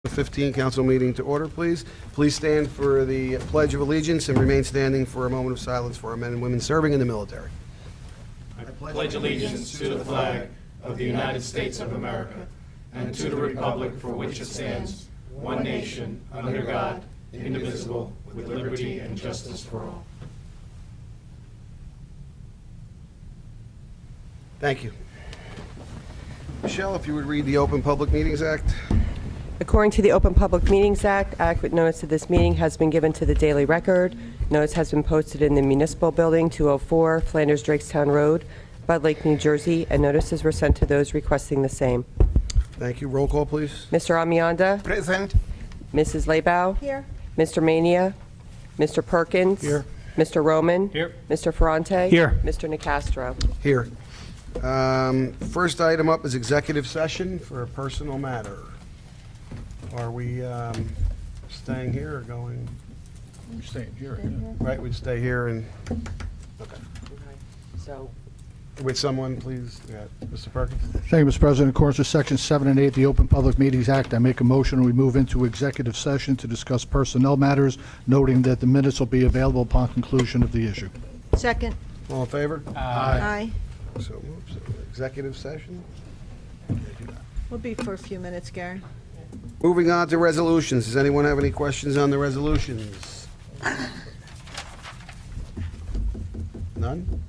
15 council meeting to order, please. Please stand for the Pledge of Allegiance and remain standing for a moment of silence for our men and women serving in the military. I pledge allegiance to the flag of the United States of America and to the republic for which it stands, one nation, under God, indivisible, with liberty and justice for all. Thank you. Michelle, if you would read the Open Public Meetings Act. According to the Open Public Meetings Act, adequate notice of this meeting has been given to the Daily Record. Notice has been posted in the Municipal Building, 204 Flanders Drakestown Road, Bud Lake, New Jersey, and notices were sent to those requesting the same. Thank you. Roll call, please. Mr. Amianda? Present. Mrs. Leibau? Here. Mr. Mania? Mr. Perkins? Here. Mr. Roman? Here. Mr. Ferrante? Here. Mr. Nicastro? Here. First item up is executive session for a personal matter. Are we staying here or going? We're staying here. Right, we'd stay here and, okay. So, With someone, please. Yeah, Mr. Perkins? Thank you, Mr. President. In accordance with Section 7 and 8 of the Open Public Meetings Act, I make a motion we move into executive session to discuss personnel matters, noting that the minutes will be available upon conclusion of the issue. Second. All in favor? Aye. So moved. So, executive session. We'll be for a few minutes, Gary. Moving on to resolutions. Does anyone have any questions on the resolutions? None?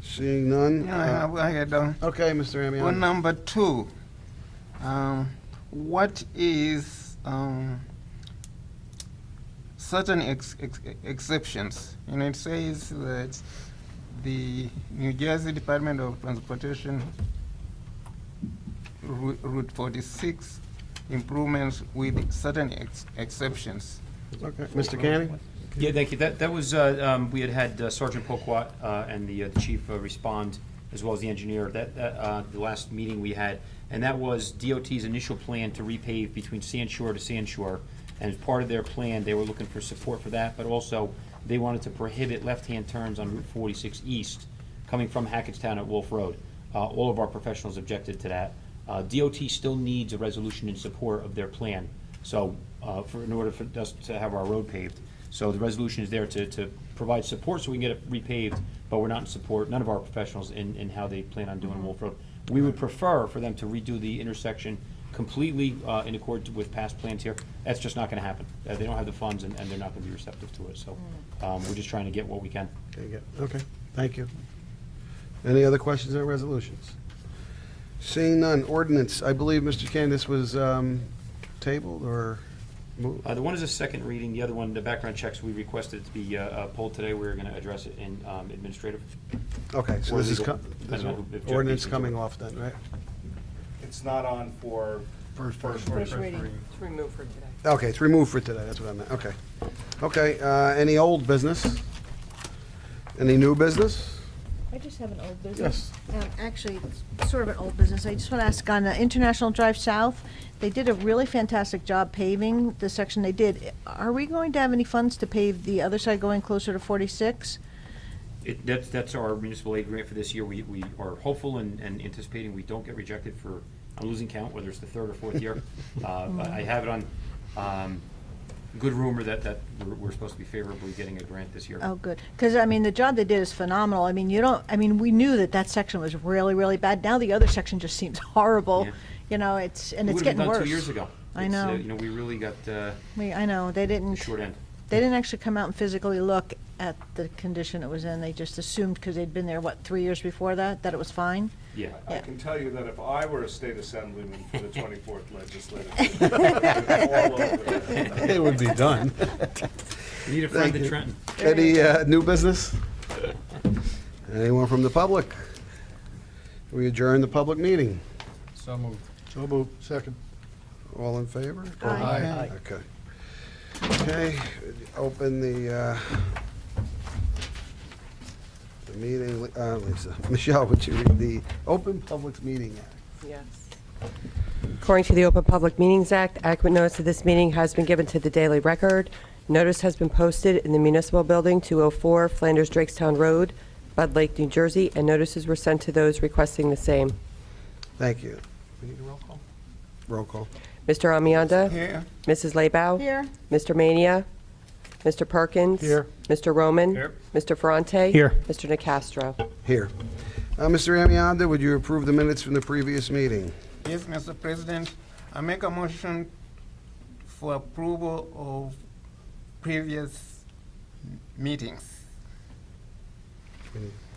Seeing none? I had Okay, Mr. on Amiano. number 2. What is certain exceptions? You know, it says that the New Jersey Department of Transportation Route 46 improvements with certain exceptions. Okay, Mr. Canning? Yeah, thank you. That was, we had Sergeant Poquat and the chief respond, as well as the engineer, the last meeting we had, and that was DOT's initial plan to repave between Sand Shore to Sand Shore. And as part of their plan, they were looking for support for that, but also they wanted to prohibit left-hand turns on Route 46 East coming from Hackettstown at Wolf Road. All of our professionals objected to that. DOT still needs a resolution in support of their plan, so in order for us to have our road paved. So the resolution is there to provide support so we can get it repaved, but we're not in support, none of our professionals, in how they plan on doing Wolf Road. We would prefer for them to redo the intersection completely in accord with past plans here. That's just not going to happen. They don't have the funds, and they're not going to be receptive to it. So we're just trying to get what we can. Okay, thank you. Any other questions on resolutions? Seeing none. Ordinance, I believe, Mr. Canning, this was tabled or moved? The one is a second reading. The other one, the background checks, we requested to be pulled today. We're going to address it in administrative. Okay, so Or this is legal, depending on if ordinance Jeff coming needs off then, right? It's not on for first reading. it's removed for today. Okay, it's removed for today, that's what I meant, okay. Okay, any old business? Any new business? I just have an old business. Yes. Actually, it's sort of an old business. I just want to ask, on International Drive South, they did a really fantastic job paving the section they did. Are we going to have any funds to pave the other side going closer to 46? That's our municipal aid grant for this year. We are hopeful and anticipating we don't get rejected for, I'm losing count, whether it's the third or fourth year. I have it on good rumor that we're supposed to be favorably getting a grant this year. Oh, good. Because, I mean, the job they did is phenomenal. I mean, we knew that section was really, really bad. Now the other section just seems horrible. Yeah. You know, it's It would've getting been worse. done 2 years ago. I know. You know, we really got I know, they didn't. short end. They didn't actually come out and physically look at the condition it was in. They just assumed, because they'd been there, 3 years before that it was fine? Yeah. I can tell you that if I were a state assemblyman for the 24th legislative, all over it. It would be done. We need a friend in Trenton. Any new business? Anyone from the public? We adjourn the public meeting. So moved. So moved. Second. All in favor? Aye. Okay. Okay, open the meeting, Lisa. Michelle, would you read the Open Public Meeting Act? Yes. According to the Open Public Meetings Act, adequate notice of this meeting has been given to the Daily Record. Notice has been posted in the Municipal Building, 204 Flanders Drakestown Road, Bud Lake, New Jersey, and notices were sent to those requesting the same. Thank you. We need a roll call? Roll call. Mr. Amianda? Here. Mrs. Labow? Here. Mr. Mania? Mr. Perkins? Here. Mr. Roman? Here. Mr. Ferrante? Here. Mr. Nacastro? Here. Mr. Amianda, would you approve the minutes from the previous meeting? Yes, Mr. President, I make a motion for approval of previous meetings.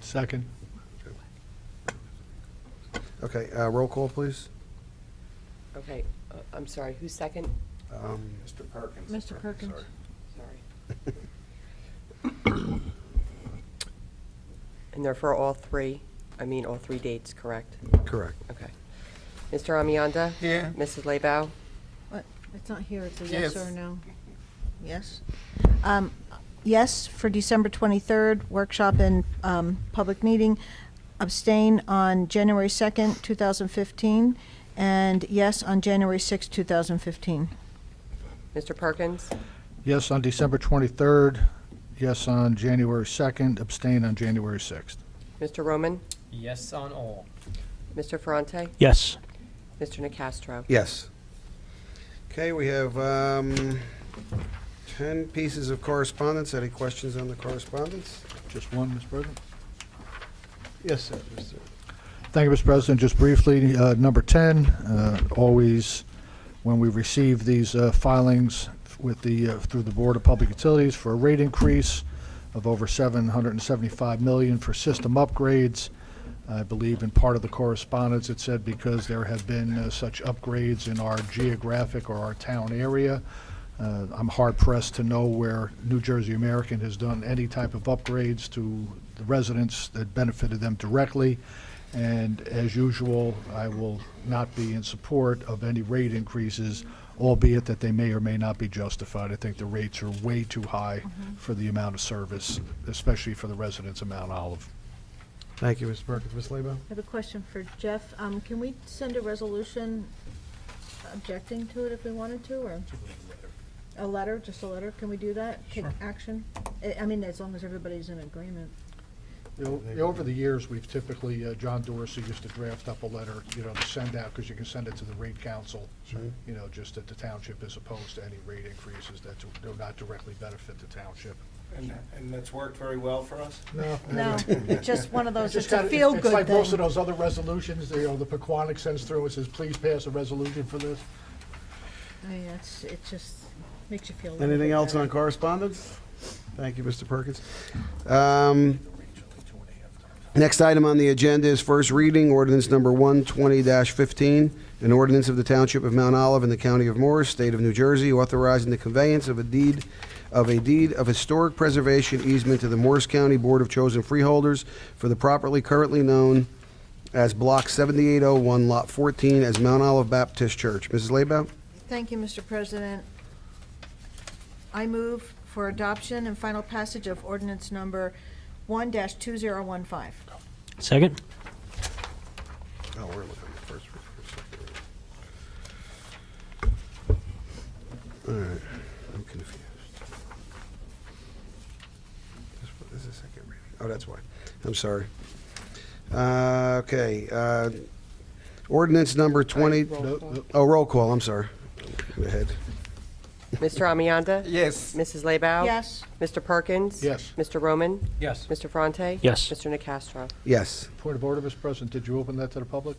Second. Okay, roll call, please. Okay, I'm sorry, who's second? Mr. Perkins. Mr. Perkins. Sorry. And they're for all three, all three dates, correct? Correct. Okay. Mr. Amianda? Here. Mrs. Labow? What? It's not here, it's a yes Yes. or no. Yes? Yes for December 23rd, workshop and public meeting. Abstain on January 2nd, 2015, and yes on January 6th, 2015. Mr. Perkins? Yes on December 23rd, yes on January 2nd, abstain on January 6th. Mr. Roman? Yes on all. Mr. Ferrante? Yes. Mr. Nacastro? Yes. Okay, we have 10 pieces of correspondence. Any questions on the correspondence? Just one, Mr. President? Yes, sir. Mr. Thank you, Mr. President. Just briefly, number 10, always when we receive these filings with through the Board of Public Utilities for a rate increase of over $775 million for system upgrades, I believe in part of the correspondence it said because there have been such upgrades in our geographic or our town area. I'm hard pressed to know where New Jersey American has done any type of upgrades to the residents that benefited them directly. And as usual, I will not be in support of any rate increases, albeit that they may or may not be justified. I think the rates are way too high for the amount of service, especially for the residents of Mount Olive. Thank you, Mr. Perkins. Ms. Lebo? I have a question for Jeff. Can we send a resolution objecting to it if we wanted to, or? A letter, just a letter? Can we do that? Take action? As long as everybody's in agreement. Over the years, we've typically, John Dorsey used to draft up a letter, to send out, because you can send it to the rate council, just at the township as opposed to any rate increases that do not directly benefit the township. And that's worked very well for us? No, it's just one of those, it's a It's feel-good like most of thing. those other resolutions, the Pequonic sends through and says, please pass a resolution for this. It just makes you feel a little bit Anything else better. on correspondence? Thank you, Mr. Perkins. Next item on the agenda is first reading, ordinance number 120-15, an ordinance of the Township of Mount Olive in the County of Morris, State of New Jersey, authorizing the conveyance of a deed of historic preservation easement to the Morris County Board of Chosen Freeholders for the property currently known as Block 7801, Lot 14, as Mount Olive Baptist Church. Mrs. Lebo? Thank you, Mr. President. I move for adoption and final passage of ordinance number 1-2015. Second? Oh, we're looking at the first reading. All right, I'm confused. This is the second reading. Oh, that's why. I'm sorry. Okay, ordinance number 20, oh, roll call, I'm sorry. Go ahead. Mr. Amianda? Yes. Mrs. Labow? Yes. Mr. Perkins? Yes. Mr. Roman? Yes. Mr. Ferrante? Yes. Mr. Nacastro? Yes. Point of order, Mr. President, did you open that to the public?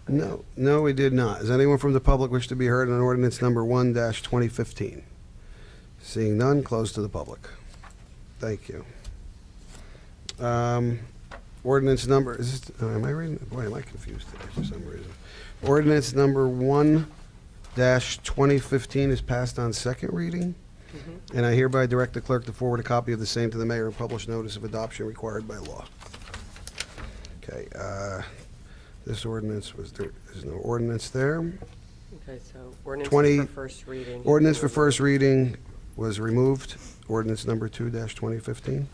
No, we did not. Does anyone from the public wish to be heard on ordinance number 1-2015? Seeing none, close to the public. Thank you. Ordinance number, is this, am I reading? Boy, am I confused today for some reason. Ordinance number 1-2015 is passed on second reading. And I hereby direct the clerk to forward a copy of the same to the mayor and publish notice of adoption required by law. Okay, this ordinance there's no ordinance there. Okay, so ordinance 20 for first reading. Ordinance for first reading was removed. Ordinance number 2-2015.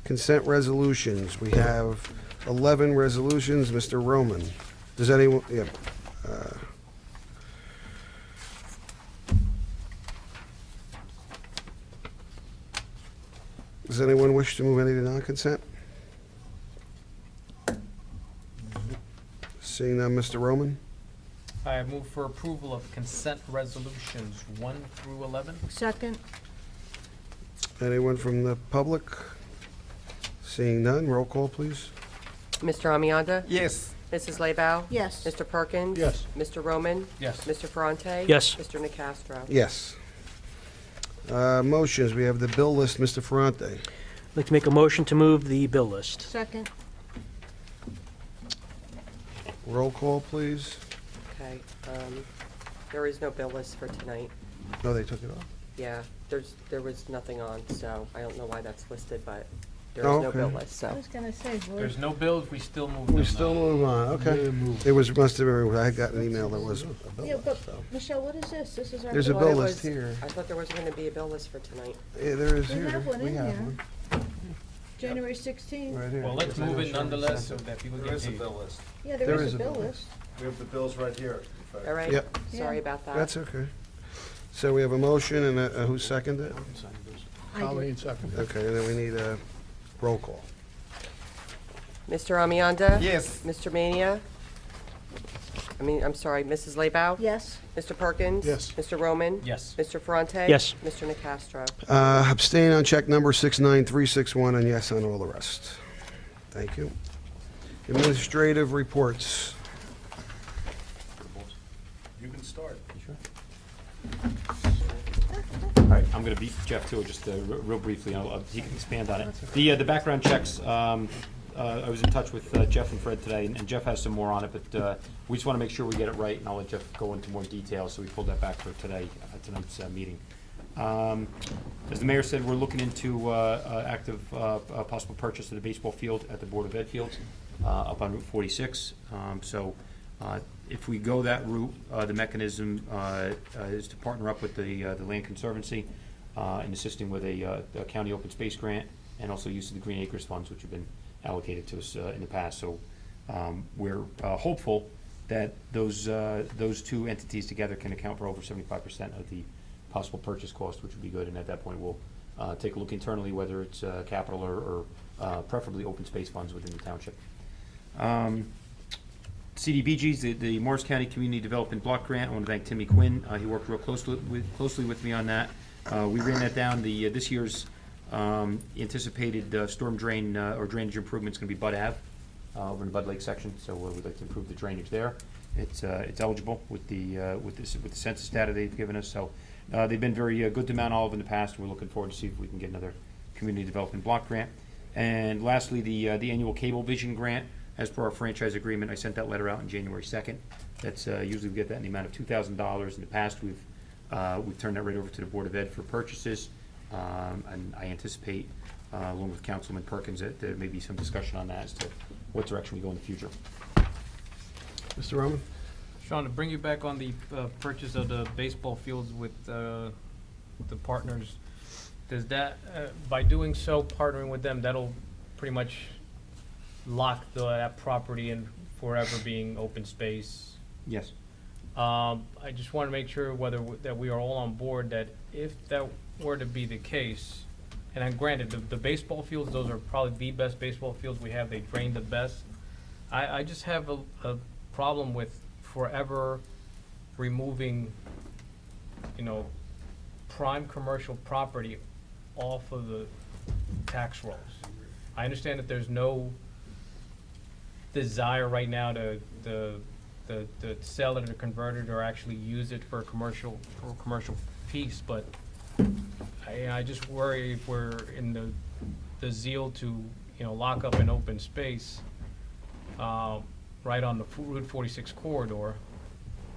Consent resolutions. We have 11 resolutions. Mr. Roman. Does anyone, yeah. Does anyone wish to move any to non-consent? Seeing none, Mr. Roman? I move for approval of consent resolutions 1 through 11. Second. Anyone from the public? Seeing none, roll call, please. Mr. Amianda? Yes. Mrs. Labow? Yes. Mr. Perkins? Yes. Mr. Roman? Yes. Mr. Ferrante? Yes. Mr. Nacastro? Yes. Motions, we have the bill list, Mr. Ferrante. I'd like to make a motion to move the bill list. Second. Roll call, please. Okay, there is no bill list for tonight. No, they took it off. Yeah, there was nothing on, so I don't know why that's listed, but there Oh, is no bill okay. list, I so. was gonna say, boy. There's no bills, we still move them. We still move on, okay. It was, must have been, I had gotten an email that was a bill Yeah, but, list, so. Michelle, what is this? This is our. There's a I bill thought it list was- here. I thought there was gonna be a bill list for tonight. Yeah, there is We here. have one We in have here. one. January 16th. Right here. Well, let's Yes, I move know, it sure. nonetheless so that people There get is a paid. bill list. Yeah, There there is is a a bill bill. list. We have the bills right here, in fact. All right? Yep. Sorry Yeah. about that. That's okay. So we have a motion and who seconded it? I Colleen did. second. Okay, and then we need a roll call. Mr. Amianda? Yes. Mr. Mania? I'm sorry, Mrs. Labow? Yes. Mr. Perkins? Yes. Mr. Roman? Yes. Mr. Ferrante? Yes. Mr. Nacastro? Abstain on check number 69361 and yes on all the rest. Thank you. Administrative reports. You can start. All right, I'm going to beat Jeff too, just real briefly. He can expand on it. The background checks. I was in touch with Jeff and Fred today, and Jeff has some more on it, but we just want to make sure we get it right, and I'll let Jeff go into more detail. So we pulled that back for tonight's meeting. As the mayor said, we're looking into active possible purchase of the baseball field at the Board of Ed fields up on Route 46. If we go that route, the mechanism is to partner up with the Land Conservancy in assisting with a county open space grant and also use of the Green Acres funds, which have been allocated to us in the past. So we're hopeful that those two entities together can account for over 75% of the possible purchase cost, which would be good. And at that point, we'll take a look internally whether it's capital or preferably open space funds within the township. CDBGs, the Morris County Community Development Block Grant. I want to thank Timmy Quinn. He worked real closely with me on that. We ran that down. This year's anticipated storm drain or drainage improvement is going to be Bud Ave over in the Bud Lake section. So we'd like to improve the drainage there. It's eligible with the census data they've given us. So they've been very good to Mount Olive in the past. We're looking forward to see if we can get another community development block grant. And lastly, the annual Cable Vision grant. As per our franchise agreement, I sent that letter out on January 2nd. That's usually we get that in the amount of $2,000. In the past, we've turned that right over to the Board of Ed for purchases. And I anticipate, along with Councilman Perkins, that there may be some discussion on that as to what direction we go in the future. Mr. Roman? Sean, to bring you back on the purchase of the baseball fields with the partners, does that, by doing so, partnering with them, that'll pretty much lock that property in forever being open space? Yes. I just want to make sure that we are all on board that if that were to be the case, and then granted, the baseball fields, those are probably the best baseball fields we have, they drain the best. I just have a problem with forever removing, prime commercial property off of the tax rolls. I understand that there's no desire right now to sell it or convert it or actually use it for a commercial piece, but I just worry if we're in the zeal to lock up an open space right on the Route 46 corridor,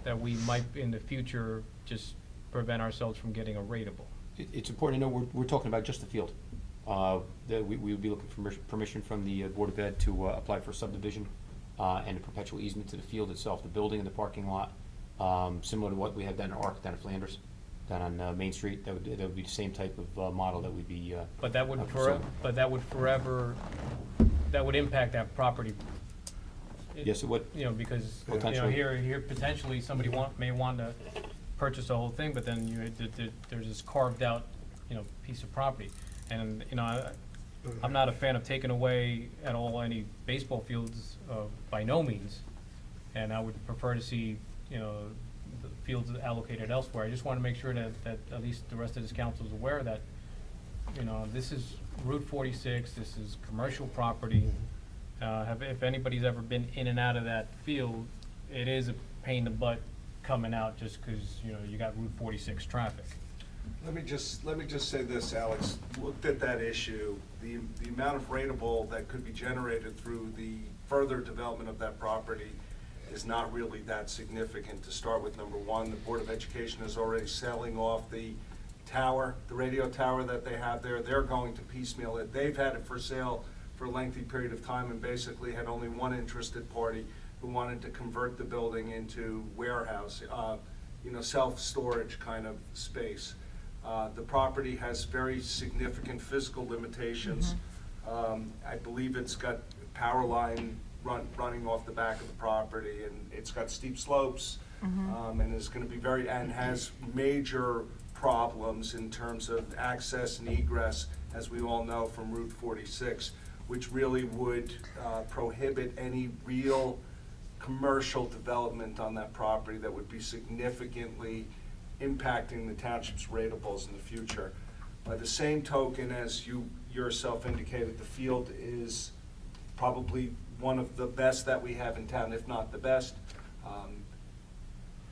that we might in the future just prevent ourselves from getting a rateable. It's important to know we're talking about just the field. That we would be looking for permission from the Board of Ed to apply for subdivision and a perpetual easement to the field itself, the building and the parking lot, similar to what we have down in Arc, down in Flanders, down on Main Street. That would be the same type of model that we'd be. But that would pursuing. that would impact that property. Yes, it would. Because Potentially. here potentially somebody may want to purchase the whole thing, but then there's this carved out piece of property, and I'm not a fan of taking away at all any baseball fields by no means, and I would prefer to see you know, the fields allocated elsewhere. I just want to make sure that at least the rest of this council is aware that, you know, this is Route 46, this is commercial property. If anybody's ever been in and out of that field, it is a pain in the butt coming out just because, you know, you got Route 46 traffic. Let me just say this, Alex, looked at that issue, the amount of rateable that could be generated through the further development of that property is not really that significant. To start with, number one, the Board of Education is already selling off the tower, the radio tower that they have there. They're going to piecemeal it. They've had it for sale for a lengthy period of time and basically had only one interested party who wanted to convert the building into warehouse, you know, self-storage kind of space. The property has very significant physical limitations. I believe it's got power line running off the back of the property, and it's got steep slopes, and is going to be and has major problems in terms of access and egress, as we all know from Route 46, which really would prohibit any real commercial development on that property that would be significantly impacting the township's ratables in the future. By the same token, as you yourself indicated, the field is probably one of the best that we have in town, if not the best.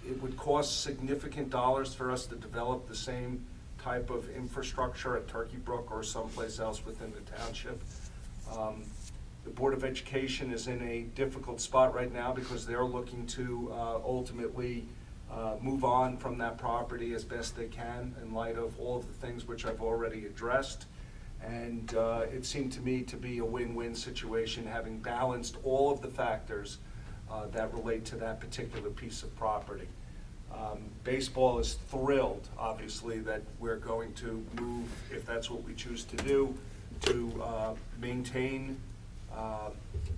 It would cost significant dollars for us to develop the same type of infrastructure at Turkey Brook or someplace else within the township. The Board of Education is in a difficult spot right now because they're looking to ultimately move on from that property as best they can in light of all of the things which I've already addressed. And it seemed to me to be a win-win situation, having balanced all of the factors that relate to that particular piece of property. Baseball is thrilled, obviously, that we're going to move, if that's what we choose to do, to maintain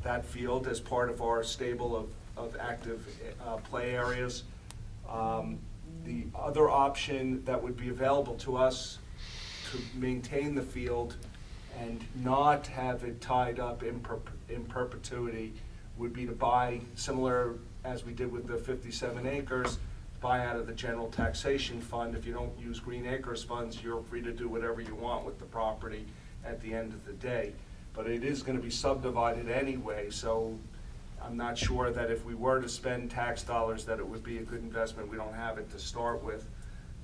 that field as part of our stable of active play areas. The other option that would be available to us to maintain the field and not have it tied up in perpetuity would be to buy, similar as we did with the 57 acres, buy out of the general taxation fund. If you don't use Green Acres funds, you're free to do whatever you want with the property at the end of the day. But it is going to be subdivided anyway, so I'm not sure that if we were to spend tax dollars that it would be a good investment. We don't have it to start with.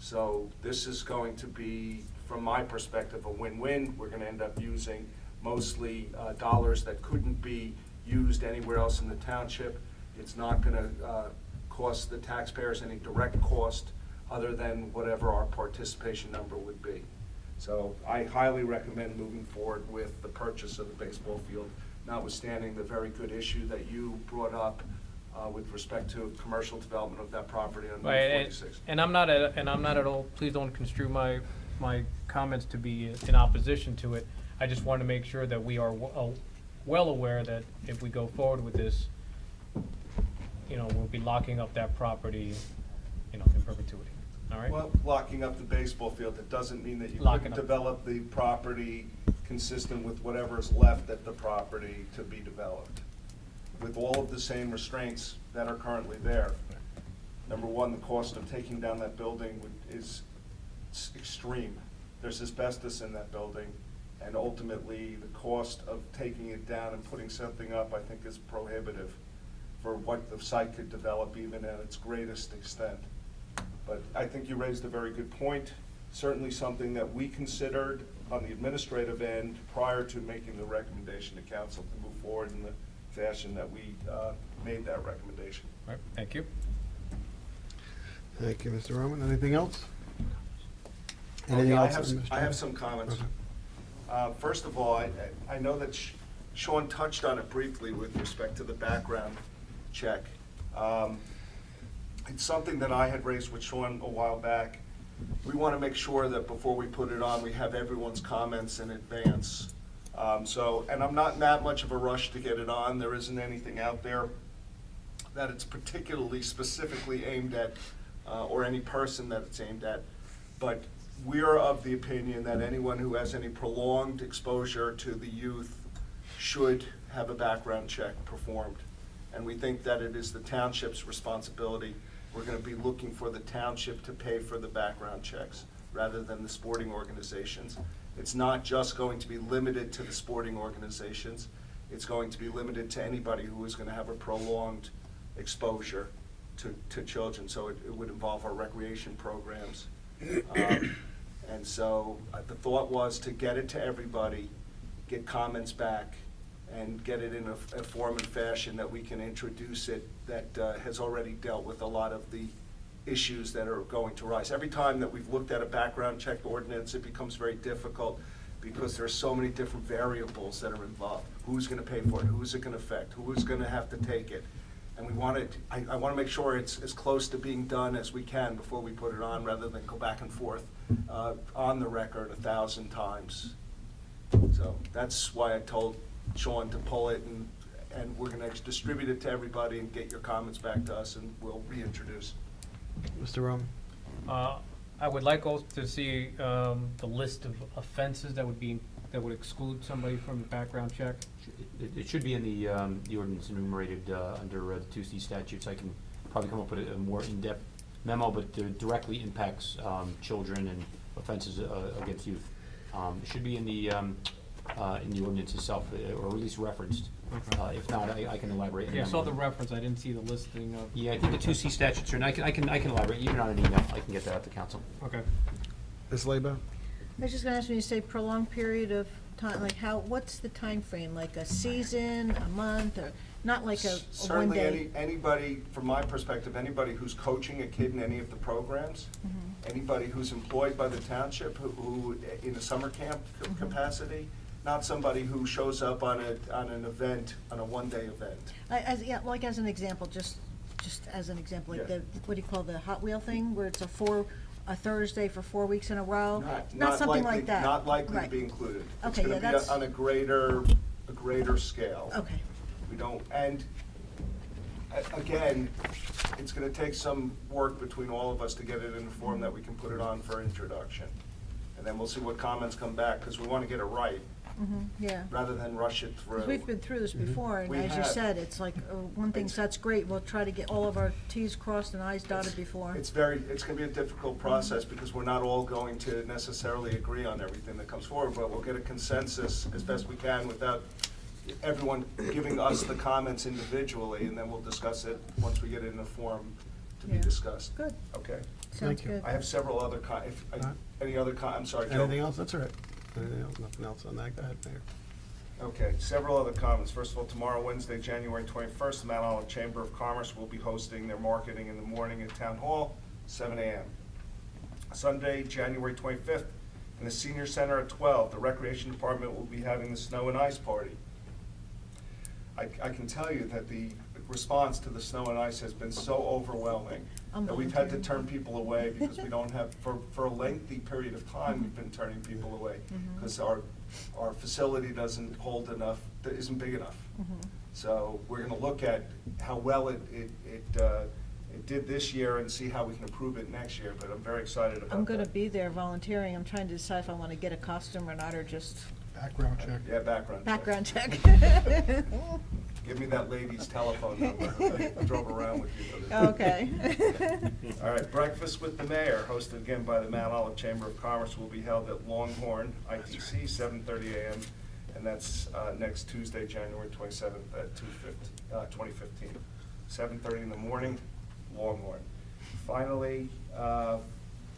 So this is going to be, from my perspective, a win-win. We're going to end up using mostly dollars that couldn't be used anywhere else in the township. It's not going to cost the taxpayers any direct cost other than whatever our participation number would be. So I highly recommend moving forward with the purchase of the baseball field, notwithstanding the very good issue that you brought up with respect to commercial development of that property on Route 46. And I'm not at all, please don't construe my comments to be in opposition to it. I just want to make sure that we are well aware that if we go forward with this, you know, we'll be locking up that property, you know, in perpetuity. All right? Well, locking up the baseball field, it doesn't mean that you Locking couldn't up. develop the property consistent with whatever is left at the property to be developed, with all of the same restraints that are currently there. Number one, the cost of taking down that building is extreme. There's asbestos in that building, and ultimately, the cost of taking it down and putting something up, I think, is prohibitive for what the site could develop even at its greatest extent. But I think you raised a very good point. Certainly something that we considered on the administrative end prior to making the recommendation to council to move forward in the fashion that we made that recommendation. All right, thank you. Thank you, Mr. Roman. Anything else? Okay, Anything I else? have Mr. I have some comments. Okay. First of all, I know that Sean touched on it briefly with respect to the background check. It's something that I had raised with Sean a while back. We want to make sure that before we put it on, we have everyone's comments in advance. And I'm not in that much of a rush to get it on. There isn't anything out there that it's particularly specifically aimed at, or any person that it's aimed at. But we're of the opinion that anyone who has any prolonged exposure to the youth should have a background check performed. And we think that it is the township's responsibility we're gonna be looking for the township to pay for the background checks rather than the sporting organizations. It's not just going to be limited to the sporting organizations. It's going to be limited to anybody who is gonna have a prolonged exposure to children. So it would involve our recreation programs. And so the thought was to get it to everybody, get comments back, and get it in a form and fashion that we can introduce it, that has already dealt with a lot of the issues that are going to rise. Every time that we've looked at a background check ordinance, it becomes very difficult because there are so many different variables that are involved. Who's gonna pay for it? Who's it gonna affect? Who's gonna have to take it? And we wanted, I wanna make sure it's as close to being done as we can before we put it on, rather than go back and forth on the record 1,000 times. So that's why I told Sean to pull it, and we're gonna distribute it to everybody and get your comments back to us, and we'll reintroduce. Mr. Roman? I would like also to see the list of offenses that would exclude somebody from the background check. It should be in the ordinance enumerated under the 2C statutes. I can probably come up with a more in-depth memo, but it directly impacts children and offenses against youth. It should be in the ordinance itself, or at least referenced. If not, I can elaborate. Yeah, I saw the reference, I didn't see the listing of. Yeah, I think the 2C statutes are, and I can elaborate, even on an email, I can get that out to council. Okay. Ms. Lebo? I was just gonna ask when you say prolonged period of time, like what's the time frame? Like a season, a month, or not like a one Certainly, day? anybody, from my perspective, anybody who's coaching a kid in any of the programs, anybody who's employed by the township, who in a summer camp capacity, not somebody who shows up on an event, on a one-day event. Yeah, like as an example, just as an example, like Yeah. what do you call the Hot Wheel thing, where it's a Thursday for 4 weeks in a row? Not Not something likely- like that? Not likely to Right. be included. Okay, yeah, It's that's- gonna be on a greater scale. Okay, We don't, and again, it's gonna take some work between all of us to get it in a form that we can put it on for introduction. And then we'll see what comments come back, because we wanna get it right, yeah. rather than rush it through. 'Cause we've been through this before, and We as you have. said, it's like, one thing, that's great, we'll try to get all of our Ts crossed and Is dotted before. It's gonna be a difficult process, because we're not all going to necessarily agree on everything that comes forward, but we'll get a consensus as best we can without everyone giving us the comments individually, and then we'll discuss it once we get it in a form to be Yeah. discussed. Good, Okay? sounds you. good. I have several other I'm sorry, Joe. Anything else? That's all right. Anything else? Nothing else on that? Go ahead, Mayor. Okay, several other comments. First of all, tomorrow, Wednesday, January 21st, the Mount Olive Chamber of Commerce will be hosting their marketing in the morning at Town Hall, 7 a.m. Sunday, January 25th, in the Senior Center at 12, the Recreation Department will be having the Snow and Ice Party. I can tell you that the response to the snow and ice has been so overwhelming that we've had to turn people away, because we don't have, for a lengthy period of time, we've been turning people away, because our facility doesn't hold enough, that isn't big enough. So we're gonna look at how well it did this year and see how we can improve it next year, but I'm very excited about that. I'm gonna be there volunteering, I'm trying to decide if I wanna get a costume or not, or just Background check. Yeah, background check. background check. Give me that lady's telephone number. I drove around with you for this. Okay. All right, breakfast with the mayor, hosted again by the Mount Olive Chamber of Commerce, will be held at Longhorn, ITC, 7:30 a.m., and that's next Tuesday, January 27th at 2015. 7:30 in the morning, Longhorn. Finally,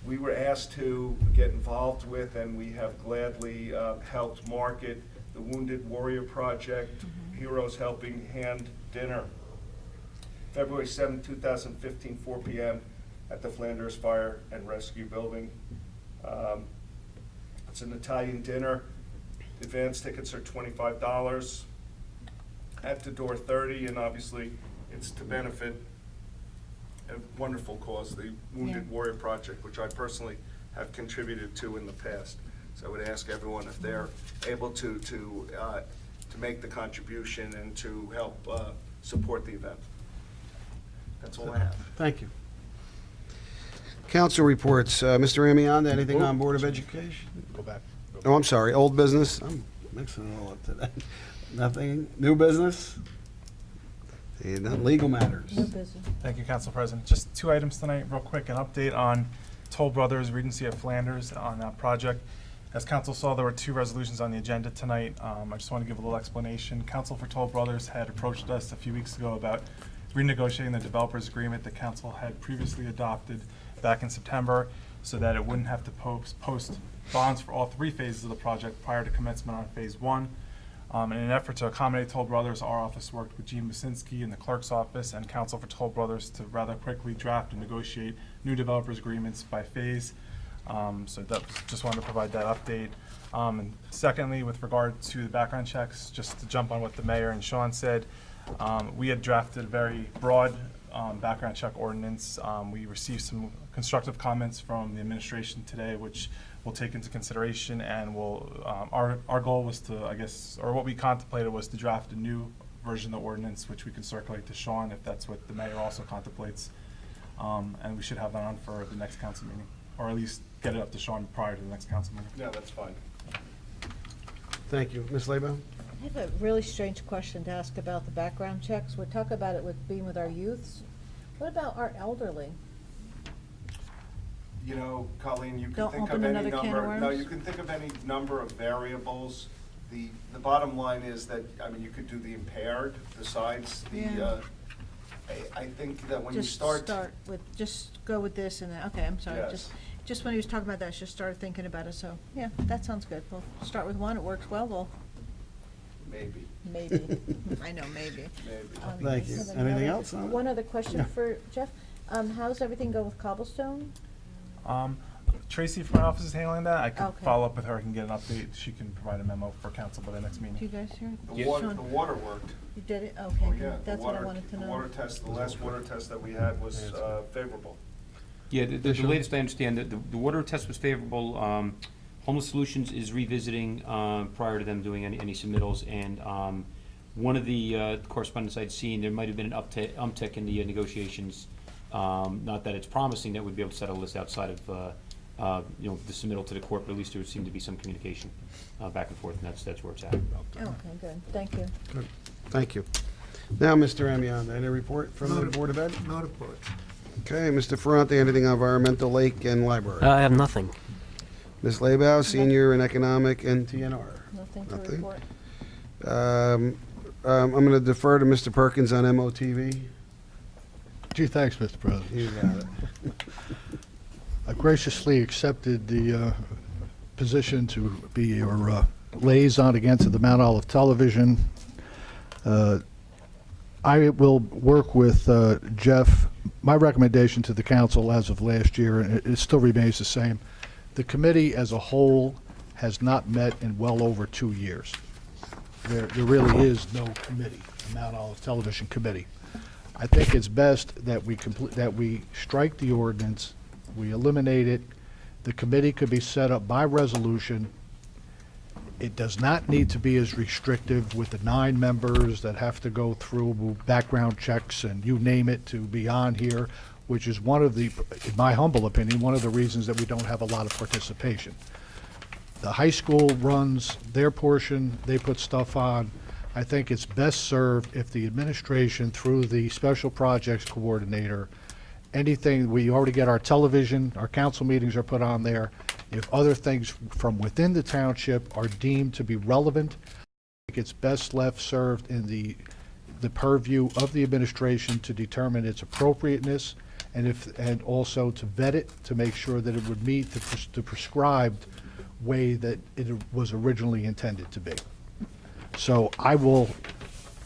we were asked to get involved with, and we have gladly helped market, the Wounded Warrior Project, Heroes Helping Hand Dinner. February 7, 2015, 4 p.m. at the Flanders Fire and Rescue Building. It's an Italian dinner. Advance tickets are $25. At the door, $30, and obviously, it's to benefit a wonderful cause, the Wounded Yeah. Warrior Project, which I personally have contributed to in the past. So I would ask everyone if they're able to make the contribution and to help support the event. That's all I have. Thank you. Council reports. Mr. Amianda, anything on Board of Education? Go back. Oh, I'm sorry, old business? I'm mixing it all up today. Nothing? New business? And then legal matters. New business. Thank you, Council President. Just two items tonight, real quick. An update on Toll Brothers Regency of Flanders on that project. As Council saw, there were two resolutions on the agenda tonight. I just want to give a little explanation. Council for Toll Brothers had approached us a few weeks ago about renegotiating the developer's agreement that Council had previously adopted back in September so that it wouldn't have to post bonds for all three phases of the project prior to commencement on Phase 1. In an effort to accommodate Toll Brothers, our office worked with Gene Basinski in the clerk's office and Council for Toll Brothers to rather quickly draft and negotiate new developers agreements by phase. So that just wanted to provide that update. And secondly, with regard to the background checks, just to jump on what the mayor and Sean said, we had drafted a very broad background check ordinance. We received some constructive comments from the administration today, which we'll take into consideration, and we'll, our goal was to, I guess, or what we contemplated was to draft a new version of the ordinance, which we can circulate to Sean if that's what the mayor also contemplates. And we should have that on for the next council meeting, or at least get it up to Sean prior to the next council meeting. Yeah, that's fine. Thank you. Ms. Lebo? I have a really strange question to ask about the background checks. We talk about it with being with our youths. What about our elderly? You know, Colleen, you can Don't think open of any another can of number, no, worms? you can think of any number of variables. The bottom line is that, I mean, you could do the impaired besides the, Yeah. I think that when you Just start. just go with this and then, okay, I'm sorry. Yes. Just when he was talking about that, I just started thinking about it, so, yeah, that sounds good. We'll start with one, it works well, we'll, Maybe, maybe, I know, maybe. maybe. Thank you. Anything else on it? One other question for Jeff. How's everything go with Cobblestone? Tracy from my office is handling that. I can Okay. follow up with her, I can get an update. She can provide a memo for council by the next Do you meeting. guys hear? The water worked. You did it? Oh, Okay, yeah. good. That's what I wanted to The know. water test, the last water test that we had was favorable. Yeah, the latest I understand, that the water test was favorable. Homeless Solutions is revisiting prior to them doing any submittals, and one of the correspondence I'd seen, there might have been an uptick in the negotiations. Not that it's promising that we'd be able to settle this outside of, the submittal to the court, but at least there would seem to be some communication back and forth, and that's where it's at. Okay, good. Thank you. Good. Thank you. Now, Mr. Amion, any report from the Board of Ed? No report. Okay, Mr. Ferranti, anything on environmental, lake, and library? I have nothing. Ms. Lebow, senior in economic and TNR. Nothing to Nothing. report. I'm going to defer to Mr. Perkins on MOTV. Gee, thanks, Mr. President. You got it. I graciously accepted the position to be your liaison again to the Mount Olive Television. I will work with Jeff. My recommendation to the council as of last year, and it still remains the same, the committee as a whole has not met in well over 2 years. There really is no committee, the Mount Olive Television Committee. I think it's best that we strike the ordinance, we eliminate it. The committee could be set up by resolution. It does not need to be as restrictive with the 9 members that have to go through background checks and you name it to be on here, which is one of the, in my humble opinion, one of the reasons that we don't have a lot of participation. The high school runs their portion, they put stuff on. I think it's best served if the administration, through the special projects coordinator, anything, we already get our television, our council meetings are put on there. If other things from within the township are deemed to be relevant, I think it's best left served in the purview of the administration to determine its appropriateness and also to vet it to make sure that it would meet the prescribed way that it was originally intended to be. So I will,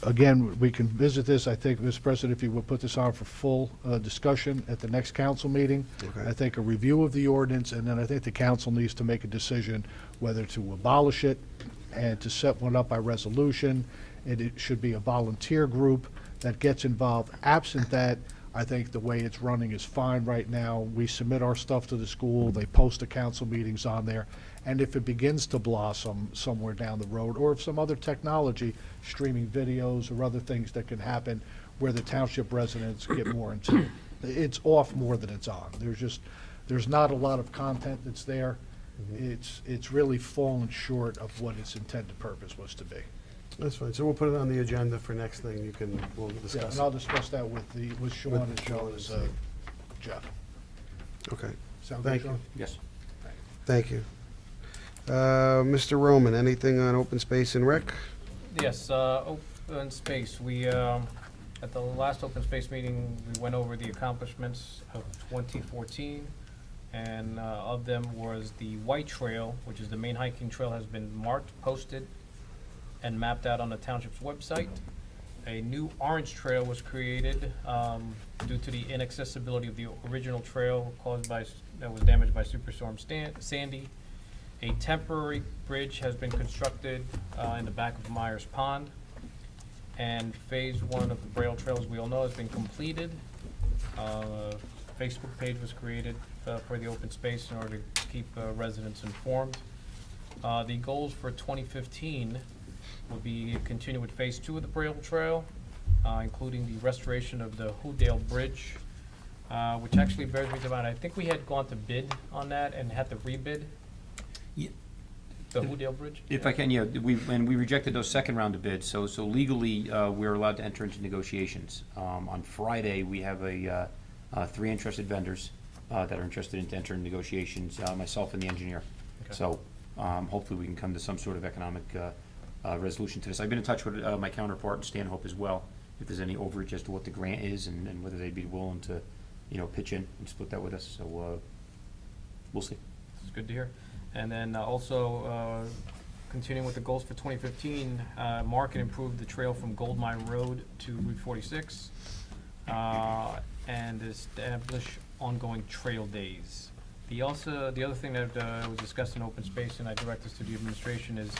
again, we can visit this. I think, Mr. President, if you would put this on for full discussion at the next council meeting. Okay. I think a review of the ordinance, and then I think the council needs to make a decision whether to abolish it and to set one up by resolution. And it should be a volunteer group that gets involved. Absent that, I think the way it's running is fine right now. We submit our stuff to the school, they post the council meetings on there, and if it begins to blossom somewhere down the road, or if some other technology, streaming videos or other things that can happen where the township residents get more into it, it's off more than it's on. There's not a lot of content that's there. It's really fallen short of what its intended purpose was to be. That's fine. So we'll put it on the agenda for next thing. We'll Yeah, discuss and I'll it. discuss that with Sean With as well as Jeff. Okay, Sound good, thank you. Sean? Yes. Thank you. Mr. Roman, anything on open space and rec? Yes, open space, we, at the last open space meeting, we went over the accomplishments of 2014, and of them was the White Trail, which is the main hiking trail, has been marked, posted, and mapped out on the township's website. A new orange trail was created due to the inaccessibility of the original trail that was damaged by Superstorm Sandy. A temporary bridge has been constructed in the back of Myers Pond. And phase 1 of the Braille Trail, as we all know, has been completed. Facebook page was created for the open space in order to keep residents informed. The goals for 2015 will be continue with phase 2 of the Braille Trail, including the restoration of the Hoodale Bridge, which actually bears me in mind, I think we had gone to bid on that and had to rebid. Ye- The Hoodale Bridge? If I can, yeah, we rejected those second round of bids, so legally, we're allowed to enter into negotiations. On Friday, we have 3 interested vendors that are interested in entering negotiations, myself and the engineer. Okay. So, hopefully we can come to some sort of economic resolution to this. I've been in touch with my counterpart in Stanhope as well, if there's any overage as to what the grant is and whether they'd be willing to, pitch in and split that with us, so, we'll see. It's good to hear. And then also, continuing with the goals for 2015, mark and improve the trail from Gold Mine Road to Route 46, and establish ongoing trail days. The other thing that was discussed in open space, and I direct this to the administration, is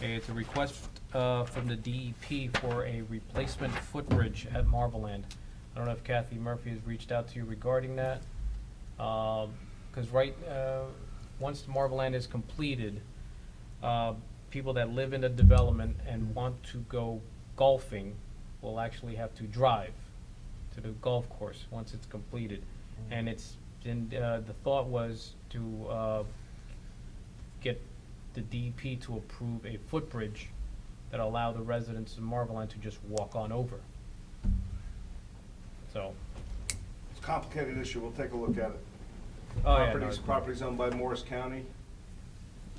it's a request from the DEP for a replacement footbridge at Marveland. I don't know if Kathy Murphy has reached out to you regarding that, because once the Marveland is completed, people that live in the development and want to go golfing will actually have to drive to the golf course once it's completed. And the thought was to get the DEP to approve a footbridge that allow the residents of Marveland to just walk on over. So, It's a complicated issue, we'll take a look at it. oh yeah, no, Properties owned by Morris County.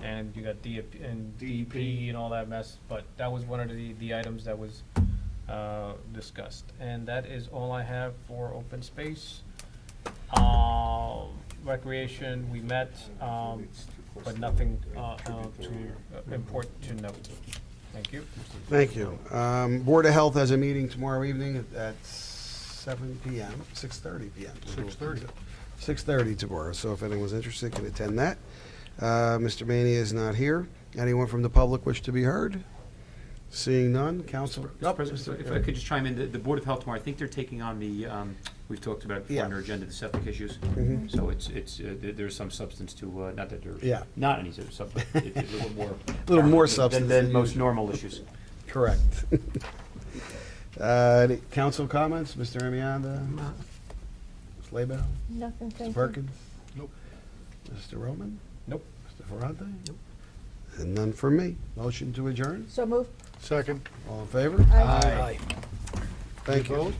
and you got DEP and DEP. DEP and all that mess, but that was one of the items that was discussed. And that is all I have for open space. Recreation, we met, but nothing important to note. Thank you. Thank you. Board of Health has a meeting tomorrow evening at 7 PM, 6:30 PM. 6:30. 6:30 tomorrow, so if anyone's interested, can attend that. Mr. Mania is not here. Anyone from the public wish to be heard? Seeing none, council. Mr. President, if I could just chime in, the Board of Health tomorrow, I think they're taking on the, we've talked about it before Yeah. on their agenda, the septic issues. Mhm. So there's some substance to, not that there's. Yeah. Not any sort of substance, it's a little more. A little more substance Than than most usual. normal issues. Correct. Any council comments, Mr. Amianda? Ms. Laybell? Nothing, thank Mr. you. Perkins? Nope. Mr. Roman? Nope. Mr. Ferrante? Nope. And none from me. Motion to adjourn? So move. Second. All in favor? Aye. Thank you. Opposed?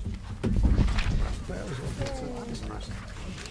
That was all.